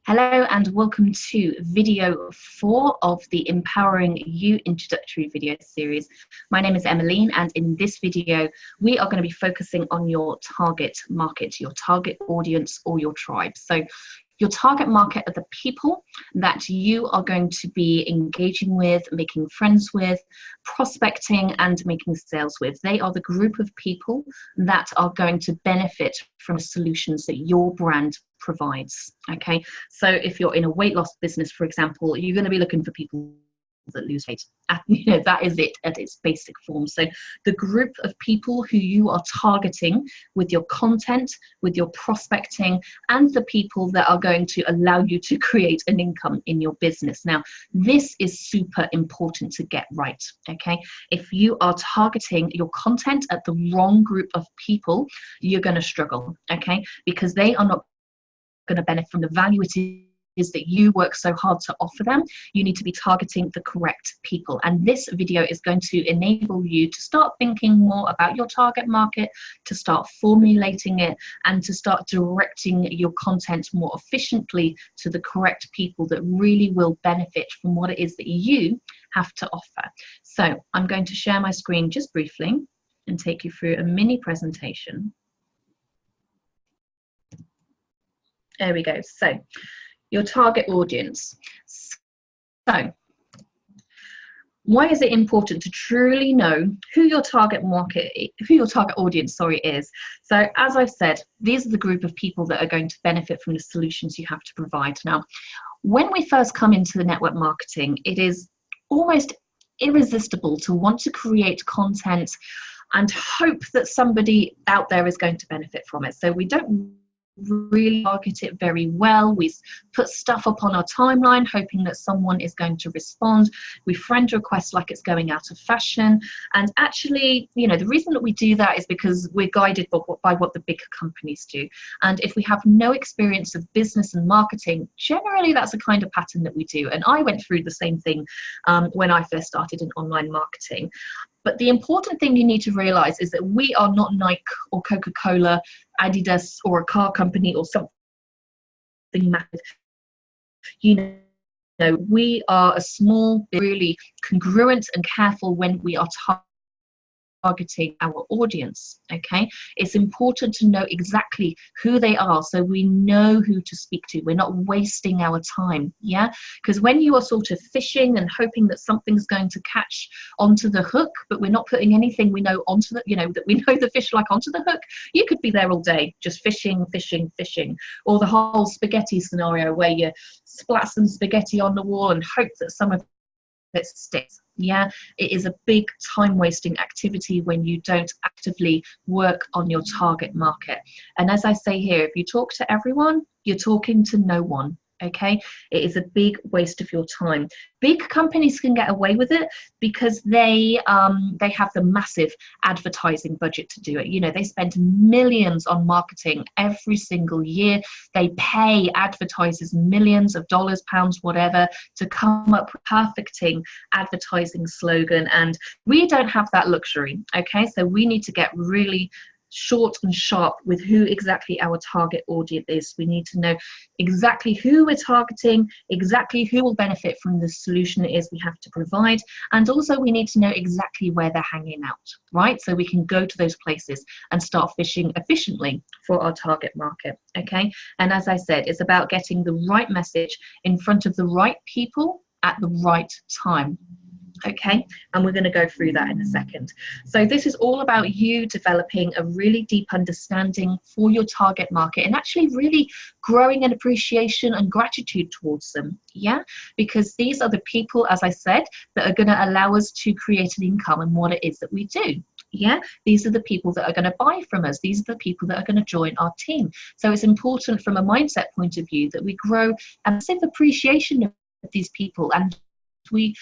Hello and welcome to video 4 of the Empowering You introductory video series. My name is Emmeline, and in this video we are going to be focusing on your target market, your target audience, or your tribe. So your target market are the people that you are going to be engaging with, making friends with, prospecting and making sales with. They are the group of people that are going to benefit from the solutions that your brand provides. Okay, so if you're in a weight loss business, for example, you're going to be looking for people that lose weight. That is it at its basic form. So the group of people who you are targeting with your content, with your prospecting, and the people that are going to allow you to create an income in your business. Now, this is super important to get right. Okay, if you are targeting your content at the wrong group of people, you're going to struggle. Okay, because they are not going to benefit from the value it is that you work so hard to offer them. You need to be targeting the correct people, and this video is going to enable you to start thinking more about your target market, to start formulating it, and to start directing your content more efficiently to the correct people that really will benefit from what it is that you have to offer. So I'm going to share my screen just briefly and take you through a mini presentation. There we go. So your target audience. So why is it important to truly know who your target market, who your target audience, is? So as I've said, these are the group of people that are going to benefit from the solutions you have to provide. Now, when we first come into the network marketing, it is almost irresistible to want to create content and hope that somebody out there is going to benefit from it. So we don't really target it very well. We put stuff up on our timeline hoping that someone is going to respond. We friend request like it's going out of fashion, and actually, the reason that we do that is because we're guided by what the big companies do. And if we have no experience of business and marketing, generally that's a kind of pattern that we do. And I went through the same thing when I first started in online marketing. But the important thing you need to realize is that we are not Nike or Coca-Cola, Adidas, or a car company or something massive. We are a small, really congruent and careful when we are targeting our audience. Okay, it's important to know exactly who they are so we know who to speak to. We're not wasting our time. Yeah, because when you are sort of fishing and hoping that something's going to catch onto the hook, but we're not putting anything we know onto the, that we know the fish like onto the hook, you could be there all day just fishing, or the whole spaghetti scenario where you splat some spaghetti on the wall and hope that some of it sticks. Yeah, it is a big time wasting activity when you don't actively work on your target market. And as I say here, if you talk to everyone, you're talking to no one. Okay, it is a big waste of your time. Big companies can get away with it because they have the massive advertising budget to do it. They spend millions on marketing every single year. They pay advertisers millions of dollars, pounds, whatever, to come up with perfecting advertising slogan, and we don't have that luxury. Okay, so we need to get really short and sharp with who exactly our target audience is. We need to know exactly who we're targeting, exactly who will benefit from the solution it is we have to provide, and also we need to know exactly where they're hanging out, right? So we can go to those places and start fishing efficiently for our target market. Okay, and as I said, it's about getting the right message in front of the right people at the right time. Okay, and we're going to go through that in a second. So this is all about you developing a really deep understanding for your target market and actually really growing an appreciation and gratitude towards them. Yeah, because these are the people, as I said, that are going to allow us to create an income in what it is that we do. Yeah, these are the people that are going to buy from us. These are the people that are going to join our team. So it's important from a mindset point of view that we grow a massive appreciation of these people, and we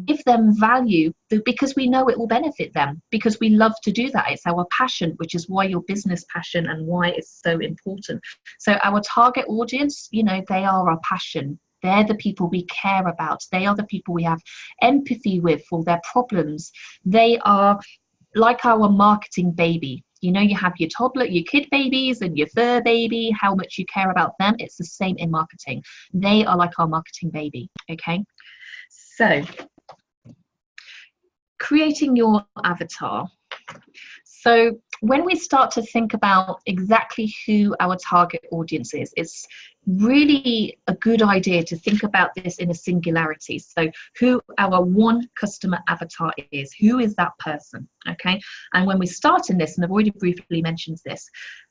give them value because we know it will benefit them, because we love to do that. It's our passion, which is why your business passion and why it's so important. So our target audience, they are our passion. They're the people we care about. They are the people we have empathy with for their problems. They are like our marketing baby. You know, you have your toddler, your kid babies and your fur baby, how much you care about them. It's the same in marketing. They are like our marketing baby, okay? So, creating your avatar. So when we start to think about exactly who our target audience is, it's really a good idea to think about this in a singularity. So who our one customer avatar is, who is that person, okay? And when we start in this, and I've already briefly mentioned this,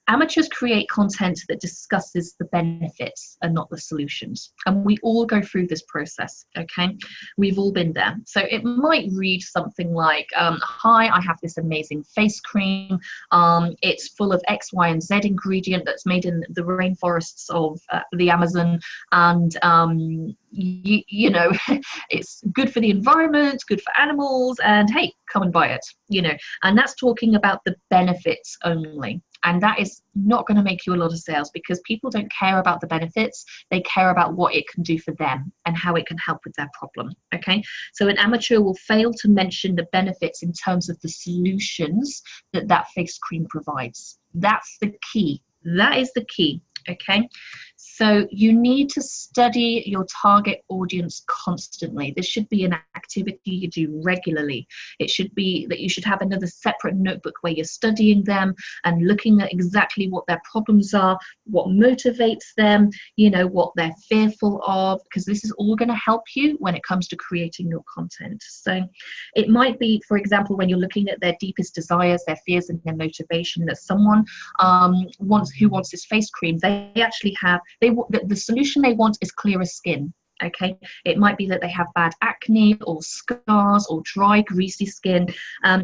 amateurs create content that discusses the benefits and not the solutions. And we all go through this process, okay? We've all been there. So it might read something like, hi, I have this amazing face cream. It's full of X, Y, and Z ingredient that's made in the rainforests of the Amazon. And, you know, it's good for the environment, good for animals, and hey, come and buy it, you know. And that's talking about the benefits only. And that is not going to make you a lot of sales, because people don't care about the benefits. They care about what it can do for them and how it can help with their problem. Okay, so an amateur will fail to mention the benefits in terms of the solutions that that face cream provides. That's the key. That is the key. Okay, so you need to study your target audience constantly. This should be an activity you do regularly. It should be that you should have another separate notebook where you're studying them and looking at exactly what their problems are, what motivates them, you know, what they're fearful of, because this is all going to help you when it comes to creating your content. So it might be, for example, when you're looking at their deepest desires, their fears, and their motivation, that someone who wants this face cream, they actually have, the solution they want is clearer skin. Okay, it might be that they have bad acne or scars or dry, greasy skin.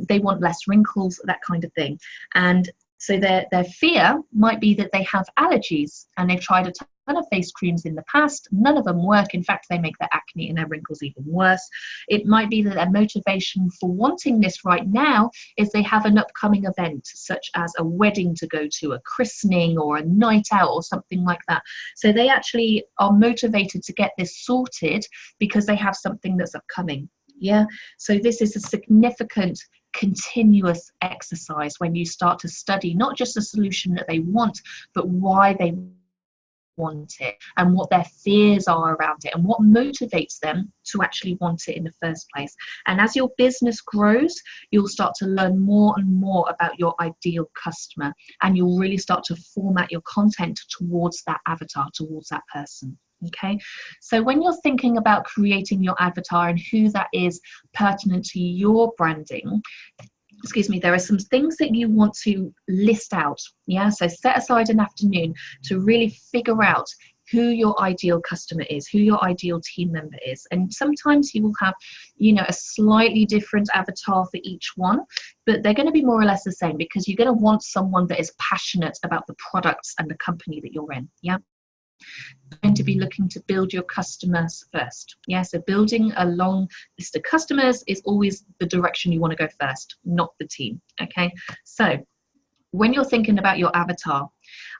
They want less wrinkles, that kind of thing. And so their fear might be that they have allergies, and they've tried a ton of face creams in the past. None of them work. In fact, they make their acne and their wrinkles even worse. It might be that their motivation for wanting this right now is they have an upcoming event, such as a wedding to go to, a christening, or a night out, or something like that. So they actually are motivated to get this sorted because they have something that's upcoming. Yeah, so this is a significant continuous exercise when you start to study not just the solution that they want, but why they want it and what their fears are around it and what motivates them to actually want it in the first place. And as your business grows, you'll start to learn more and more about your ideal customer, and you'll really start to format your content towards that avatar, towards that person. Okay, so when you're thinking about creating your avatar and who that is pertinent to your branding, excuse me, there are some things that you want to list out. Yeah, so set aside an afternoon to really figure out who your ideal customer is, who your ideal team member is. And sometimes you will have, you know, a slightly different avatar for each one, but they're going to be more or less the same, because you're going to want someone that is passionate about the products and the company that you're in. Yeah, going to be looking to build your customers first. Yeah, so building a long list of customers is always the direction you want to go first, not the team. Okay, so when you're thinking about your avatar,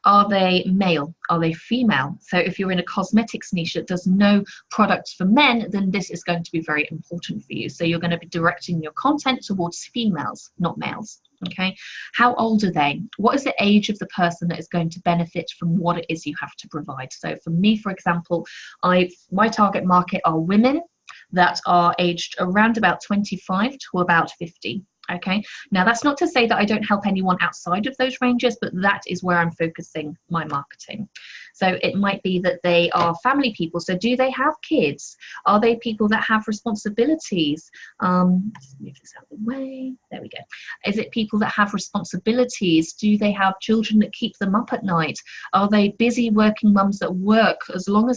are they male? Are they female? So if you're in a cosmetics niche that does no products for men, then this is going to be very important for you. So you're going to be directing your content towards females, not males. Okay, how old are they? What is the age of the person that is going to benefit from what it is you have to provide? So for me, for example, my target market are women that are aged around about 25 to about 50. Okay, now that's not to say that I don't help anyone outside of those ranges, but that is where I'm focusing my marketing. So it might be that they are family people. So do they have kids? Are they people that have responsibilities? Let's move this out of the way. There we go. Is it people that have responsibilities? Do they have children that keep them up at night? Are they busy working mums that work as well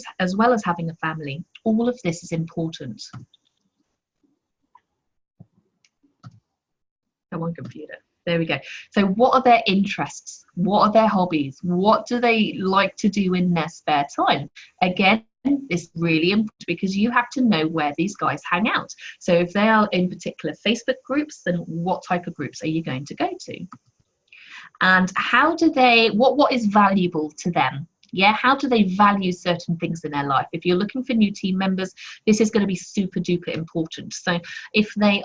as having a family? All of this is important. Come on, computer. There we go. So what are their interests? What are their hobbies? What do they like to do in their spare time? Again, this is really important because you have to know where these guys hang out. So if they are in particular Facebook groups, then what type of groups are you going to go to? And how do they, what is valuable to them? Yeah, how do they value certain things in their life? If you're looking for new team members, this is going to be super duper important. So if they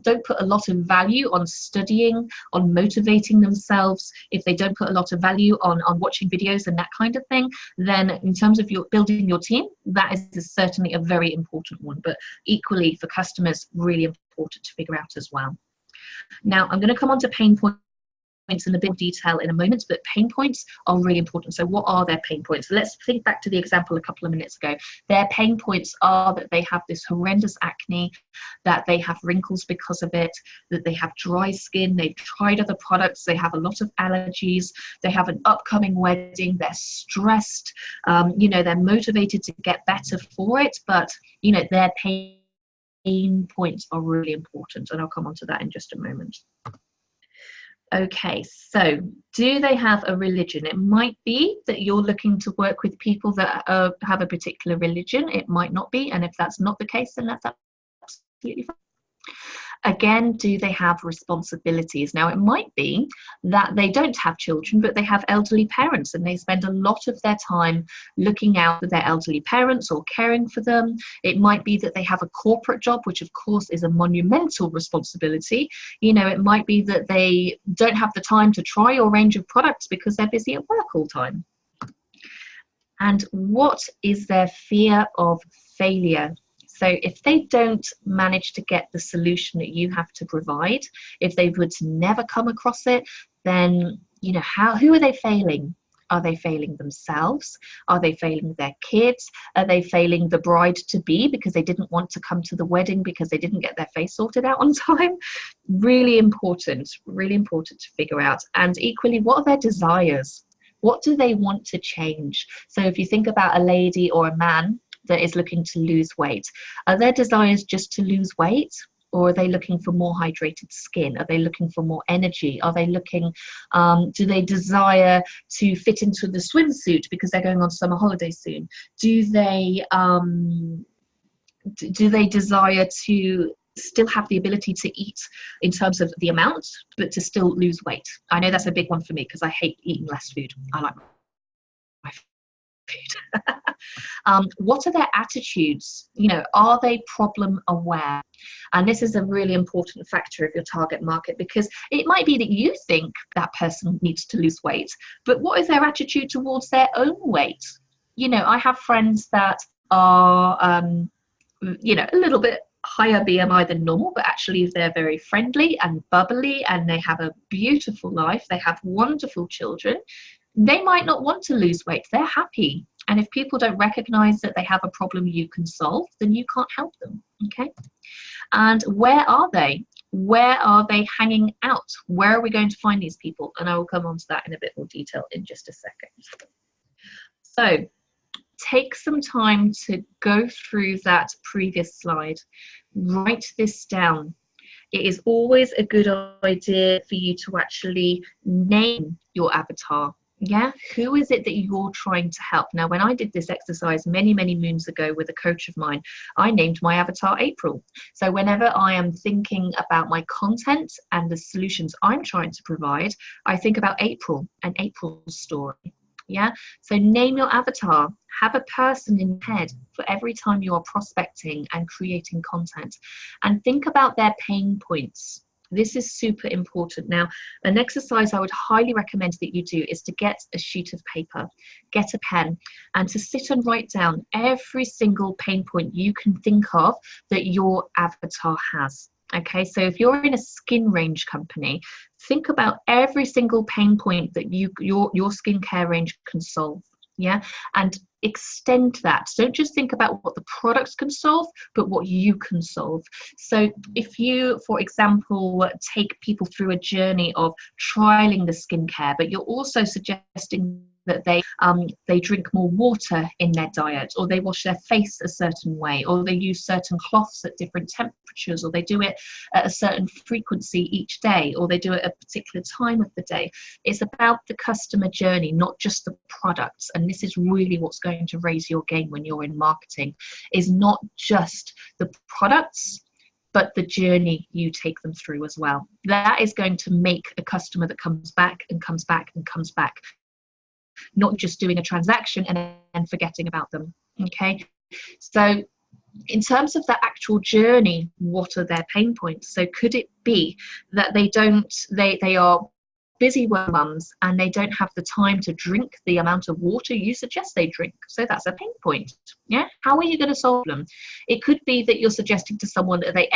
don't put a lot of value on studying, on motivating themselves, if they don't put a lot of value on watching videos and that kind of thing, then in terms of your building your team, that is certainly a very important one. But equally for customers, really important to figure out as well. Now I'm going to come on to pain points in a bit of detail in a moment, but pain points are really important. So what are their pain points? Let's think back to the example a couple of minutes ago. Their pain points are that they have this horrendous acne, that they have wrinkles because of it, that they have dry skin, they've tried other products, they have a lot of allergies, they have an upcoming wedding, they're stressed, they're motivated to get better for it, but their pain points are really important, and I'll come on to that in just a moment. Okay, so do they have a religion? It might be that you're looking to work with people that have a particular religion. It might not be, and if that's not the case, then that's absolutely fine. Again, do they have responsibilities? Now, it might be that they don't have children, but they have elderly parents, and they spend a lot of their time looking out for their elderly parents or caring for them. It might be that they have a corporate job, which of course is a monumental responsibility. It might be that they don't have the time to try your range of products because they're busy at work all the time. And what is their fear of failure? So if they don't manage to get the solution that you have to provide, if they would never come across it, then who are they failing? Are they failing themselves? Are they failing their kids? Are they failing the bride-to-be because they didn't want to come to the wedding because they didn't get their face sorted out on time? Really important to figure out. And equally, what are their desires? What do they want to change? So if you think about a lady or a man that is looking to lose weight, are their desires just to lose weight, or are they looking for more hydrated skin? Are they looking for more energy? Are they looking, do they desire to fit into the swimsuit because they're going on summer holiday soon? Do they desire to still have the ability to eat in terms of the amount, but to still lose weight? I know that's a big one for me because I hate eating less food. I like my food. What are their attitudes? Are they problem aware? And this is a really important factor of your target market, because it might be that you think that person needs to lose weight, but what is their attitude towards their own weight? I have friends that are a little bit higher BMI than normal, but actually they're very friendly and bubbly and they have a beautiful life, they have wonderful children. They might not want to lose weight, they're happy. And if people don't recognize that they have a problem you can solve, then you can't help them. Okay. And where are they? Where are they hanging out? Where are we going to find these people? And I will come on to that in a bit more detail in just a second. So take some time to go through that previous slide. Write this down. It is always a good idea for you to actually name your avatar. Yeah, who is it that you're trying to help? Now, when I did this exercise many moons ago with a coach of mine, I named my avatar April. So whenever I am thinking about my content and the solutions I'm trying to provide, I think about April and April's story. Yeah, so name your avatar. Have a person in your head for every time you are prospecting and creating content, and think about their pain points. This is super important. Now, an exercise I would highly recommend that you do is to get a sheet of paper, get a pen, and to sit and write down every single pain point you can think of that your avatar has. Okay, so if you're in a skin range company, think about every single pain point that your skincare range can solve. Yeah, and extend that. Don't just think about what the products can solve, but what you can solve. So if you, for example, take people through a journey of trialing the skincare, but you're also suggesting that they drink more water in their diet, or they wash their face a certain way, or they use certain cloths at different temperatures, or they do it at a certain frequency each day, or they do it at a particular time of the day. It's about the customer journey, not just the products. And this is really what's going to raise your game when you're in marketing, is not just the products, but the journey you take them through as well. That is going to make a customer that comes back and comes back and comes back. not just doing a transaction and then forgetting about them. Okay, so in terms of the actual journey, what are their pain points? So could it be that they are busy work mums and they don't have the time to drink the amount of water you suggest they drink? So that's a pain point. Yeah, how are you going to solve them? It could be that you're suggesting to someone that they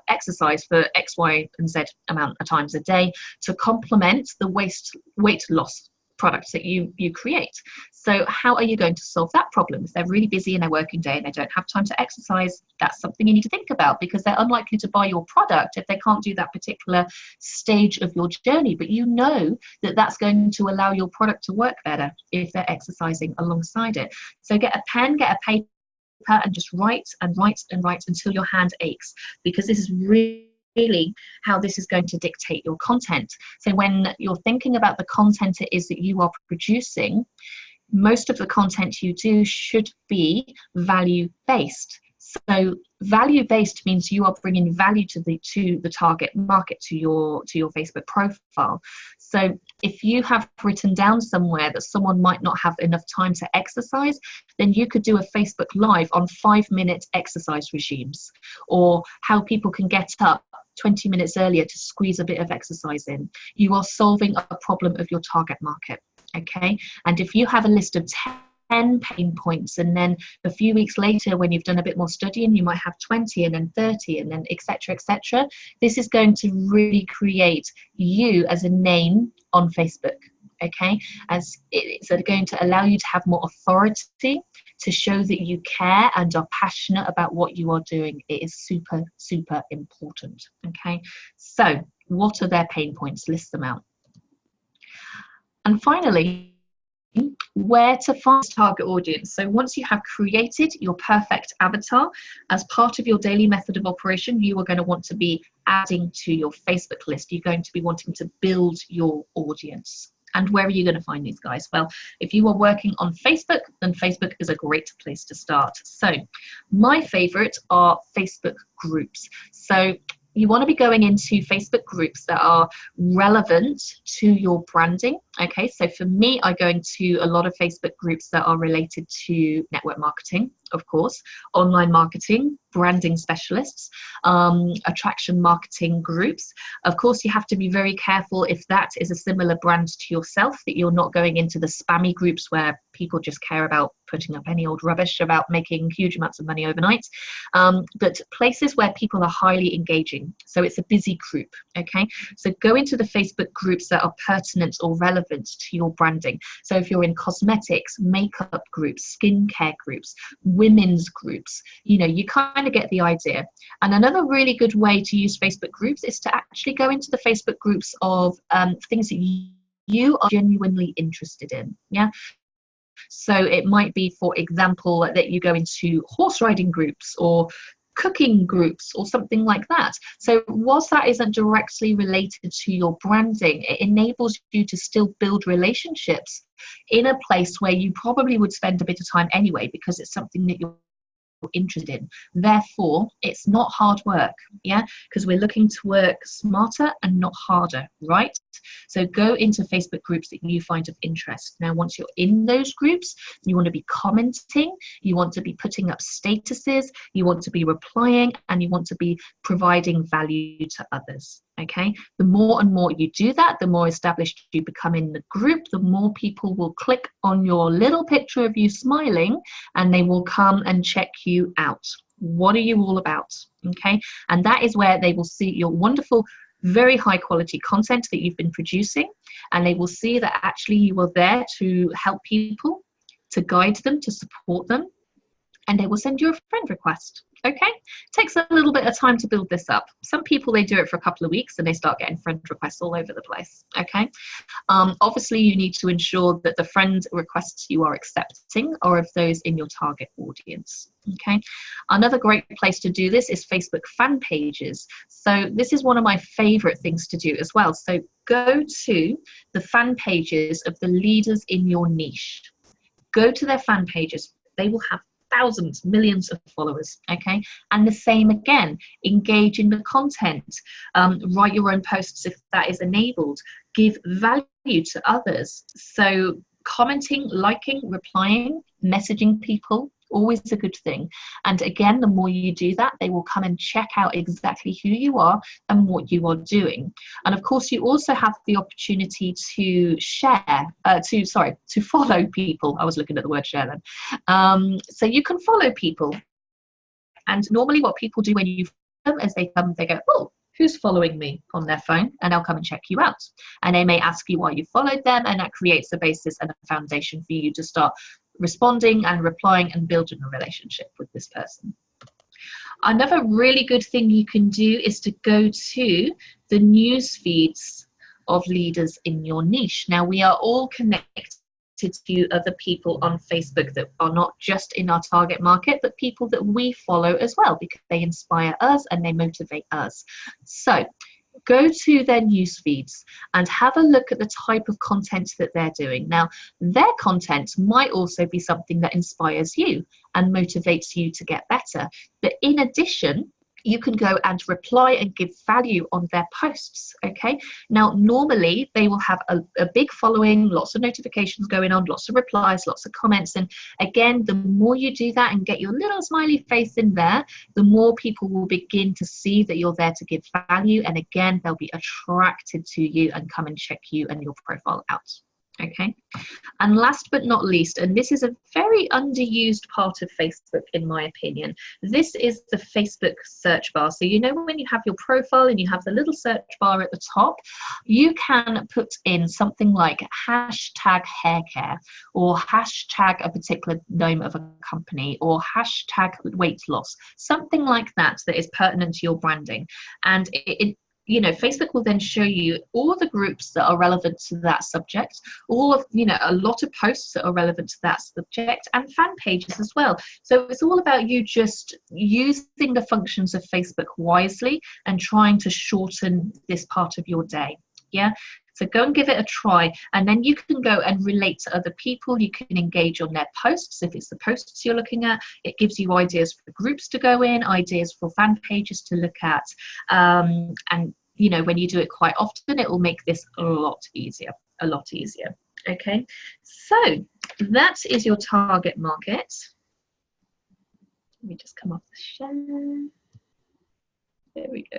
exercise for X, Y, and Z amount of times a day to complement the weight loss products that you create. So how are you going to solve that problem? If they're really busy in their working day and they don't have time to exercise, that's something you need to think about, because they're unlikely to buy your product if they can't do that particular stage of your journey. But you know that that's going to allow your product to work better if they're exercising alongside it. So get a pen, get a paper, and just write and write and write until your hand aches, because this is really how this is going to dictate your content. So when you're thinking about the content it is that you are producing, most of the content you do should be value-based. So value-based means you are bringing value to the target market, to your Facebook profile. So if you have written down somewhere that someone might not have enough time to exercise, then you could do a Facebook Live on 5-minute exercise regimes, or how people can get up 20 minutes earlier to squeeze a bit of exercise in. You are solving a problem of your target market. Okay, and if you have a list of 10 pain points, and then a few weeks later when you've done a bit more studying you might have 20 and then 30 and then etc., this is going to really create you as a name on Facebook. Okay, as it's going to allow you to have more authority, to show that you care and are passionate about what you are doing. It is super, super important. Okay, so what are their pain points? List them out. And finally, where to find this target audience. So once you have created your perfect avatar, as part of your daily method of operation, you are going to want to be adding to your Facebook list. You're going to be wanting to build your audience. And where are you going to find these guys? Well, if you are working on Facebook, then Facebook is a great place to start. So my favorite are Facebook groups. So you want to be going into Facebook groups that are relevant to your branding. Okay, so for me, I go into a lot of Facebook groups that are related to network marketing, of course, online marketing, branding specialists, attraction marketing groups. Of course, you have to be very careful if that is a similar brand to yourself, that you're not going into the spammy groups where people just care about putting up any old rubbish about making huge amounts of money overnight. But places where people are highly engaging. So it's a busy group. Okay, so go into the Facebook groups that are pertinent or relevant to your branding. So if you're in cosmetics, makeup groups, skincare groups, women's groups, you know, you kind of get the idea. And another really good way to use Facebook groups is to actually go into the Facebook groups of things that you are genuinely interested in. Yeah. So it might be, for example, that you go into horse riding groups or cooking groups or something like that. So whilst that isn't directly related to your branding, it enables you to still build relationships in a place where you probably would spend a bit of time anyway, because it's something that you're interested in. Therefore, it's not hard work, yeah, because we're looking to work smarter and not harder, right? So go into Facebook groups that you find of interest. Now, once you're in those groups, you want to be commenting, you want to be putting up statuses, you want to be replying, and you want to be providing value to others. Okay, the more and more you do that, the more established you become in the group, the more people will click on your little picture of you smiling, and they will come and check you out. What are you all about? Okay, and that is where they will see your wonderful, very high quality content that you've been producing, and they will see that actually you are there to help people, to guide them, to support them, and they will send you a friend request. Okay, it takes a little bit of time to build this up. Some people, they do it for a couple of weeks and they start getting friend requests all over the place. Okay, obviously you need to ensure that the friend requests you are accepting are of those in your target audience. Okay, another great place to do this is Facebook fan pages. So this is one of my favorite things to do as well. So go to the fan pages of the leaders in your niche. Go to their fan pages. They will have thousands, millions of followers. Okay, and the same again, engage in the content, write your own posts if that is enabled, give value to others. So commenting, liking, replying, messaging people, always a good thing. And again, the more you do that, they will come and check out exactly who you are and what you are doing. And of course, you also have the opportunity to to follow people. I was looking at the word share then. So you can follow people. And normally what people do when you follow them is they go, oh, who's following me, on their phone, and they'll come and check you out. And they may ask you why you followed them, and that creates a basis and a foundation for you to start responding and replying and building a relationship with this person. Another really good thing you can do is to go to the news feeds of leaders in your niche. Now, we are all connected to other people on Facebook that are not just in our target market, but people that we follow as well, because they inspire us and they motivate us. So go to their news feeds and have a look at the type of content that they're doing. Now, their content might also be something that inspires you and motivates you to get better. But in addition, you can go and reply and give value on their posts, okay? Now, normally they will have a big following, lots of notifications going on, lots of replies, lots of comments. And again, the more you do that and get your little smiley face in there, the more people will begin to see that you're there to give value. And again, they'll be attracted to you and come and check you and your profile out. Okay, and last but not least, and this is a very underused part of Facebook in my opinion, this is the Facebook search bar. So you know when you have your profile and you have the little search bar at the top, you can put in something like hashtag hair care, or hashtag a particular name of a company, or hashtag weight loss, something like that that is pertinent to your branding. And you know, Facebook will then show you all the groups that are relevant to that subject, all of, you know, a lot of posts that are relevant to that subject, and fan pages as well. So it's all about you just using the functions of Facebook wisely and trying to shorten this part of your day. Yeah. So go and give it a try, and then you can go and relate to other people. You can engage on their posts. If it's the posts you're looking at, it gives you ideas for groups to go in, ideas for fan pages to look at. And, you know, when you do it quite often, it will make this a lot easier, Okay, so that is your target market. Let me just come off the share. There we go.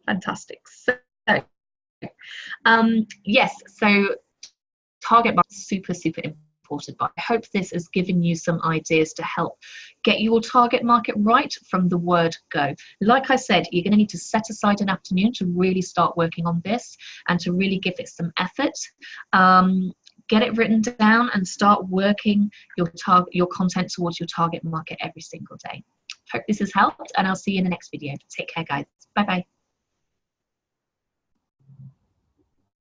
Fantastic. So, yes, so target market is super important, but I hope this has given you some ideas to help get your target market right from the word go. Like I said, you're going to need to set aside an afternoon to really start working on this and to really give it some effort. Get it written down and start working your content towards your target market every single day. Hope this has helped, and I'll see you in the next video. Take care, guys. Bye bye.